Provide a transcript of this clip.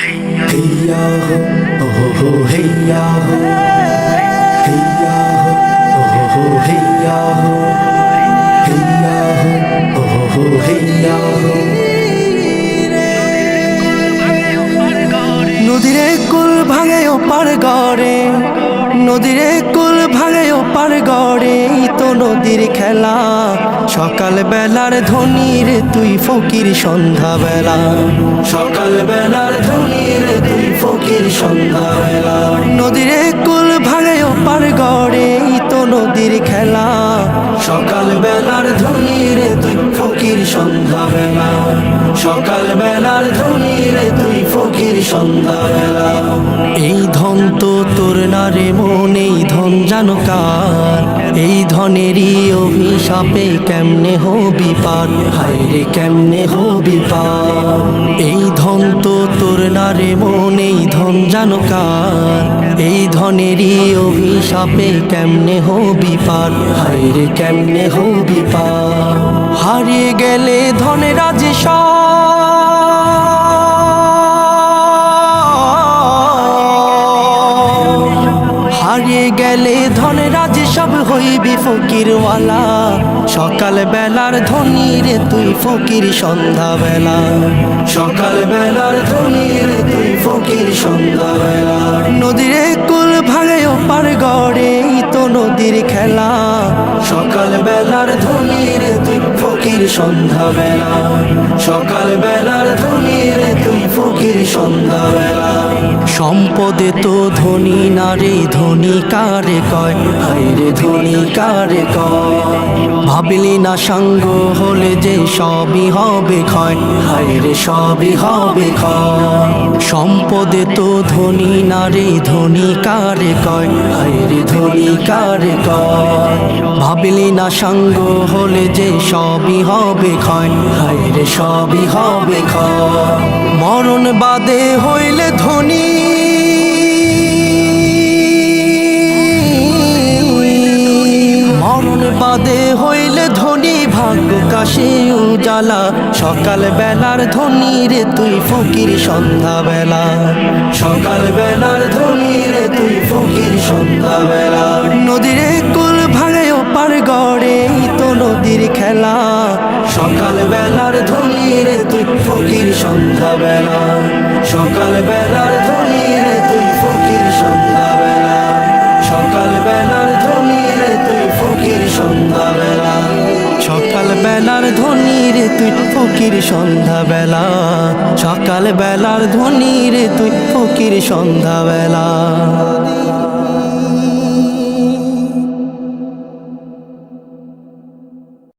हैया हो ओहो हैया हो हैया हो ओहो हैया हो हैया हो ओहो हैया हो নদীরে কুল ভাঙে ওপার গড়ে নদীরে কুল ভাঙে ওপার গড়ে তো নদীর খেলা সকাল বেলার ধ্বনি রে তুই ফকির সন্ধ্যা বেলা সকাল বেলার ধ্বনি রে তুই ফকির সন্ধ্যা বেলা নদীরে কুল ভাঙে ওপার গড়ে তো নদীর খেলা সকাল বেলার ধ্বনি রে তুই ফকির সন্ধ্যা বেলা সকাল বেলার ধ্বনি রে তুই ফকির সন্ধ্যা বেলা এই ধন তো তোর না রে মন এই ধন জানো কার এই ধনেরই অভিশাপে কেমনে হবি পার হায় রে কেমনে হবি পার এই ধন তো তোর না রে মন এই ধন জানো কার এই ধনেরই অভিশাপে কেমনে হবি পার হায় রে কেমনে হবি পার হারিয়ে গেলে ধনের রাজে হারিয়ে গেলে ধনের রাজে সব হইবি ফকিরওয়ালা সকাল বেলার ধ্বনি রে তুই ফকির সন্ধ্যা বেলা সকাল বেলার ধ্বনি রে তুই ফকির সন্ধ্যা বেলা নদীরে কুল ভাঙে ওপার গড়ে তো নদীর খেলা সকাল বেলার ধ্বনি রে তুই ফকির সন্ধ্যা বেলা সকাল বেলার ধ্বনি রে তুই ফকির সন্ধ্যা বেলা সম্পদে তো ধনী না রে ধনী কারে কয় হায় রে ধনী কারে কয় ভাবলি না সাঙ্গ হলে যে সবই হবে ক্ষয় হায় রে সবই হবে ক্ষয় সম্পদে তো ধনী না রে ধনী কারে কয় হায় রে ধনী কারে কয় ভাবলি না সাঙ্গ হলে যে সবই হবে ক্ষয় হায় রে সবই হবে ক্ষয় মরণ বাদে হইলে ধনী মরণ বাদে হইলে ধনী ভাগ্য কাশে উজালা সকাল বেলার ধনী রে তুই ফকির সন্ধ্যা বেলা সকাল বেলার ধনী রে তুই ফকির সন্ধ্যা বেলা নদীরে কুল ভাঙে ওপার গড়ে তো নদীর খেলা সকাল বেলার ধনী রে তুই ফকির সন্ধ্যা বেলা সকাল বেলার ধনী রে তুই ফকির সন্ধ্যা বেলা সকাল বেলার ধনী রে তুই ফকির সন্ধ্যা বেলা সকাল বেলার ধনী রে তুই ফকির সন্ধ্যা বেলা সকাল বেলার ধনী রে তুই ফকির সন্ধ্যা বেলা।